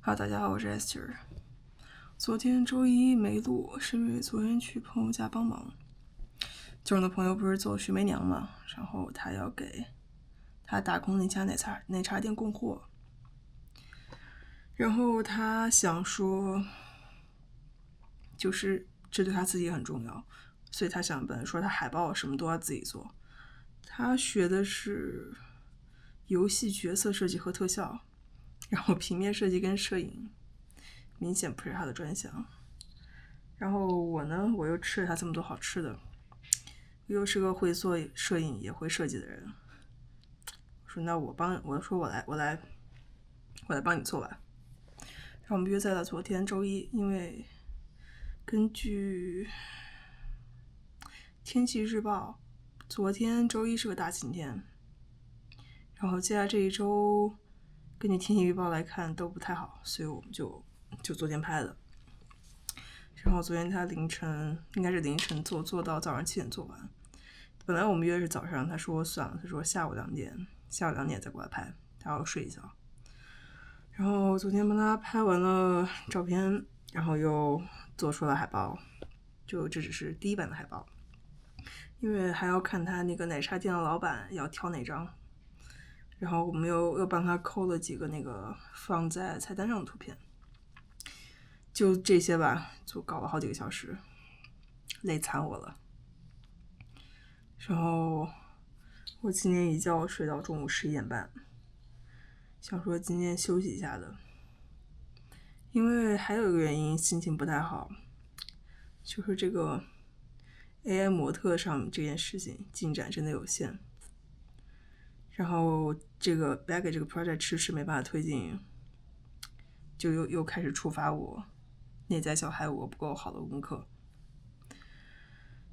哈，大家好，我是 Esther。昨天周一没录，是因为昨天去朋友家帮忙。我的朋友不是做徐媚娘嘛，然后他要给他打工那家奶茶店供货，然后他想说，就是这对他自己很重要，所以他想本来说他海报什么都要自己做。他学的是游戏角色设计和特效，然后平面设计跟摄影明显不是他的专项。然后我呢，我又吃了他这么多好吃的，又是个会做摄影也会设计的人。我说那我来帮你做吧。然后我们约在了昨天周一，因为根据天气日报，昨天周一是个大晴天，然后接下来这一周根据天气预报来看都不太好，所以我们就昨天拍的。然后昨天他应该是凌晨做到早上7点做完。本来我们约的是早上，他说算了，他说下午2点再过来拍，他要睡一觉。然后昨天帮他拍完了照片，然后又做出了海报，就这只是第一版的海报，因为还要看他那个奶茶店的老板要挑哪张，然后我们又帮他抠了几个那个放在菜单上的图片，就这些吧，就搞了好几个小时，累惨我了。然后我今天一觉睡到中午11点半，想说今天休息一下的，因为还有一个原因心情不太好，就是这个 AI 模特上这件事情进展真的有限，然后这个 Back 这个 project 迟迟没办法推进，就又开始触发我内在小孩我不够好的功课。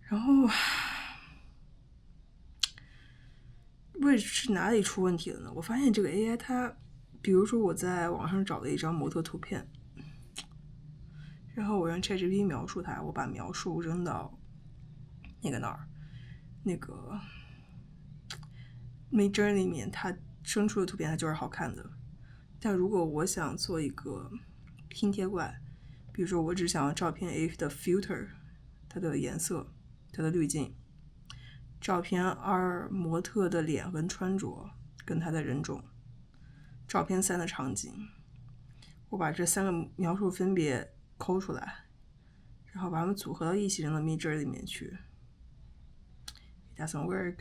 然后是哪里出问题了呢？我发现这个 AI 它，比如说我在网上找了一张模特图片，然后我让 ChatGPT 描述它，我把描述扔到那个 Midjourney 里面，它生出的图片它就是好看的。但如果我想做一个拼贴怪，比如说我只想要照片 A 的 filter， 它的颜色，它的滤镜，照片2模特的脸跟穿着跟他的人种，照片3的场景，我把这3个描述分别抠出来，然后把它们组合到一起扔到 Midjourney 里面去。It doesn't work。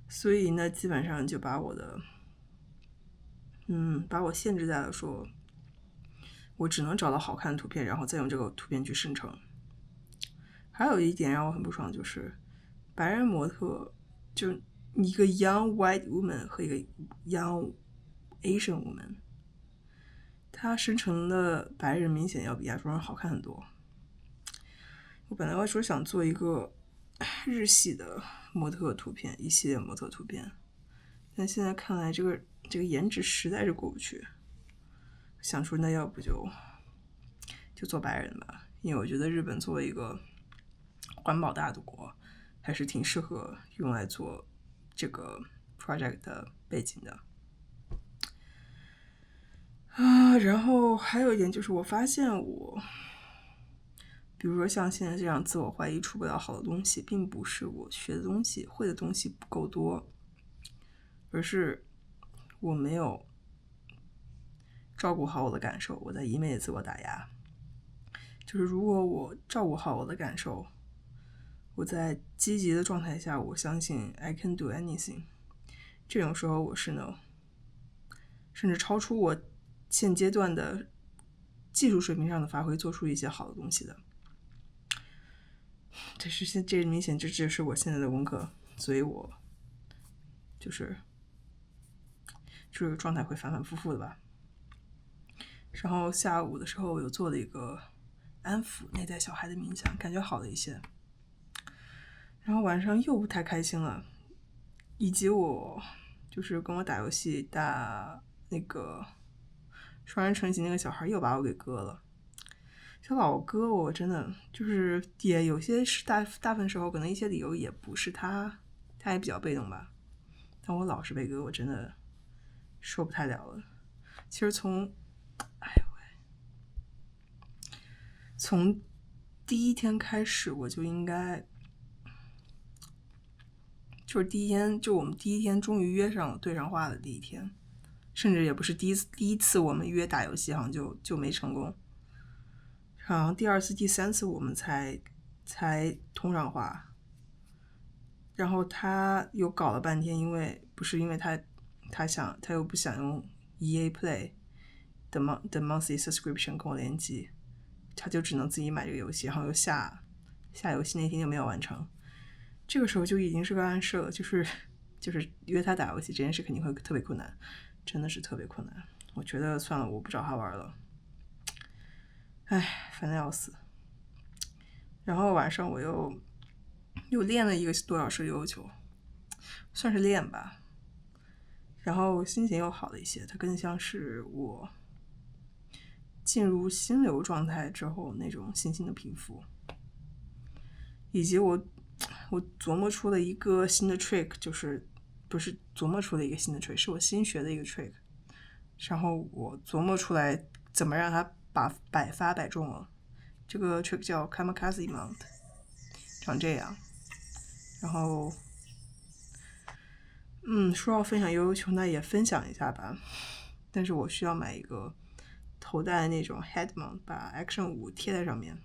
所以呢基本上就把我限制在了说我只能找到好看的图片，然后再用这个图片去生成。还有一点让我很不爽，就是白人模特就一个 young white woman 和一个 young Asian woman， 她生成的白人明显要比亚洲人好看很多。我本来说想做一个日系的模特图片，一系列模特图片，但现在看来这个颜值实在是过不去，想说那要不就做白人吧，因为我觉得日本作为一个环保大国，还是挺适合用来做这个 project 的背景的。然后还有一点就是我发现比如说像现在这样自我怀疑出不了好的东西，并不是我学的东西会的东西不够多，而是我没有照顾好我的感受，我在一昧的自我打压。就是如果我照顾好我的感受，我在积极的状态下，我相信 I can do anything， 这种时候我是能甚至超出我现阶段的技术水平上的发挥，做出一些好的东西的。这明显这是我现在的功课，所以我就是状态会反反复复的吧。然后下午的时候有做了一个安抚内在小孩的冥想，感觉好了一些。然后晚上又不太开心了，以及我就是跟我打游戏打那个双人成行那个小孩又把我给割了。这老哥我真的就是也有些是大部分时候可能一些理由也不是他也比较被动吧，但我老是被割我真的受不太了了。其实从第一天开始，我就应该就是我们第一天终于约上了对上话的第一天，甚至也不是第一次我们约打游戏，好像就没成功。然后第二次、第三次我们才通上话，然后他又搞了半天，因为他又不想用 EA Play 的 monthly subscription 跟我联机，他就只能自己买这个游戏，然后又下游戏那天就没有完成。这个时候就已经是个暗示了，就是约他打游戏这件事肯定会特别困难，真的是特别困难。我觉得算了，我不找他玩了，烦得要死。然后晚上我又练了1个多小时悠悠球，算是练吧。然后心情又好了一些，它更像是我进入心流状态之后那种心情的平复，以及我琢磨出了一个新的 trick， 就是不是琢磨出了一个新的 trick， 是我新学的一个 trick， 然后我琢磨出来怎么让它百发百中了。这个 trick 叫 Kamikaze Mount， 长这样。然后说要分享悠悠球，那也分享一下吧，但是我需要买一个头戴那种 head mount， 把 Action 5贴在上面，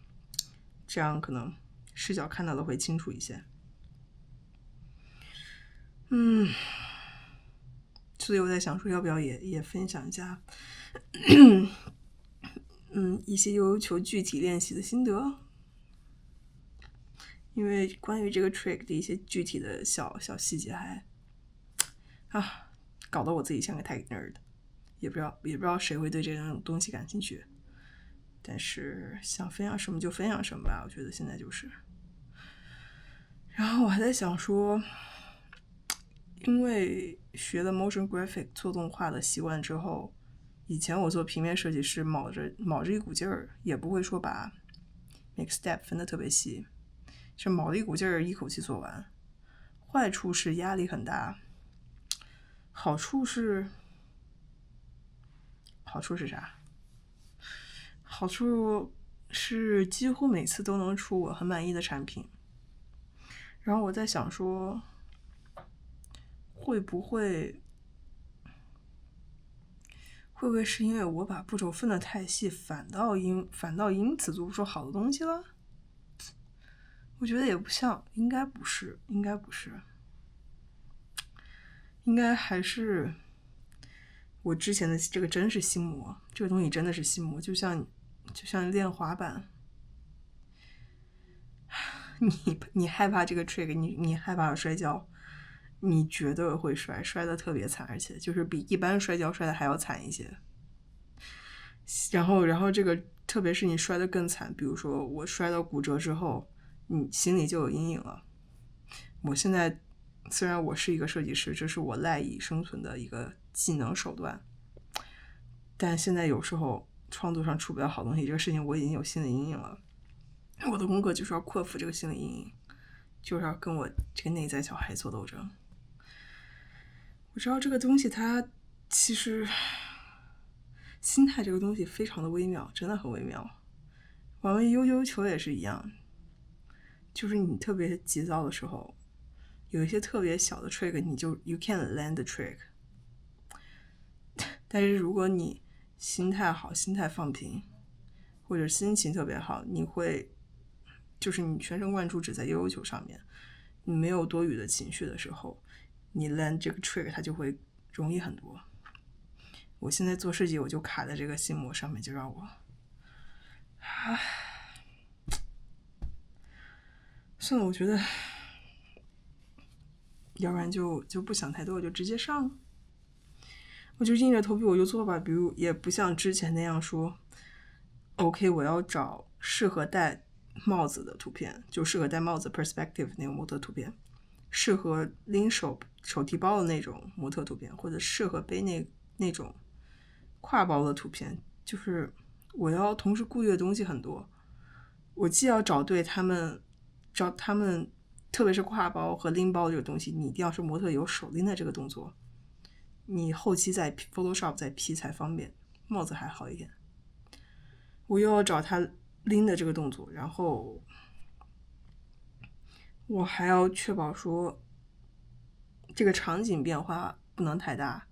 这样可能视角看到的会清楚一些。所以我在想说要不要也分享一下一些悠悠球具体练习的心得，因为关于这个 trick 的一些具体的小细节还搞得我自己像个太 nerd， 也不知道谁会对这种东西感兴趣，但是想分享什么就分享什么吧，我觉得现在就是。然后我还在想说，因为学了 motion graphic 做动画的习惯之后，以前我做平面设计师卯着一股劲儿，也不会说把每个 step 分得特别细，就卯着一股劲儿一口气做完。坏处是压力很大，好处是啥？好处是几乎每次都能出我很满意的产品。然后我在想说，会不会是因为我把步骤分得太细，反倒因此做不出好的东西了？我觉得也不像，应该不是，应该还是我之前的这个真是心魔，这个东西真的是心魔，就像练滑板，你害怕这个 trick， 你害怕摔跤，你绝对会摔得特别惨，而且就是比一般摔跤摔的还要惨一些。然后这个特别是你摔得更惨，比如说我摔到骨折之后，你心里就有阴影了。我现在虽然我是一个设计师，这是我赖以生存的一个技能手段，但现在有时候创作上出不了好东西，这个事情我已经有心理阴影了。我的功课就是要克服这个心理阴影，就是要跟我这个内在小孩做斗争。我知道这个东西它其实心态这个东西非常的微妙，真的很微妙。玩悠悠球也是一样，就是你特别急躁的时候，有一些特别小的 trick， you can't land the trick。但是如果你心态好，心态放平，或者心情特别好，你会就是你全神贯注只在悠悠球上面，你没有多余的情绪的时候，你 land 这个 trick 它就会容易很多。我现在做设计我就卡在这个心魔上面，就让我算了，我觉得要不然就不想太多，我就直接上，我就硬着头皮我就做吧。比如也不像之前那样说 OK 我要找适合戴帽子的图片，就适合戴帽子 perspective 那个模特图片，适合拎手提包的那种模特图片，或者适合背那种挎包的图片，就是我要同时顾虑的东西很多。我既要找对他们，特别是挎包和拎包这个东西，你一定要是模特有手拎的这个动作，你后期在 Photoshop 再 P 才方便。帽子还好一点。我又要找它拎的这个动作，然后我还要确保说这个场景变化不能太大，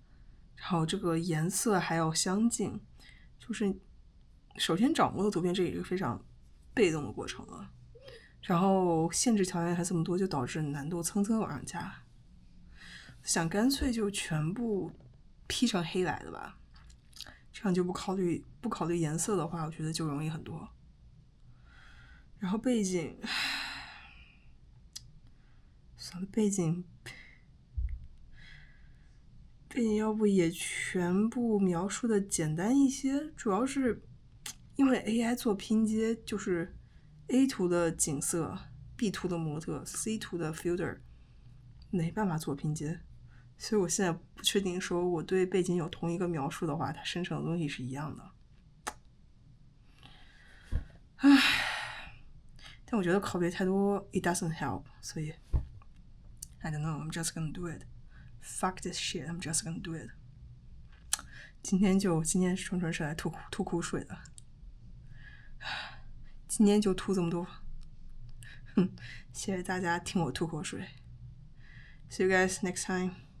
然后这个颜色还要相近，就是首先掌握的图片这也是非常被动的过程了，然后限制条件还这么多，就导致难度蹭蹭往上加。想干脆就全部 P 成黑白的吧，这样就不考虑颜色的话，我觉得就容易很多。然后背景，算了，背景要不也全部描述的简单一些，主要是因为 AI 做拼接，就是 A 图的景色、B 图的模特、C 图的 filter 没办法做拼接，所以我现在不确定说我对背景有同一个描述的话，它生成的东西是一样的。但我觉得考虑太多 it doesn't help， 所以 I don't know, I'm just gonna do it. Fuck this shit, I'm just gonna do it. 今天纯纯是来吐苦水的，今天就吐这么多。谢谢大家听我吐口水。See you guys next time.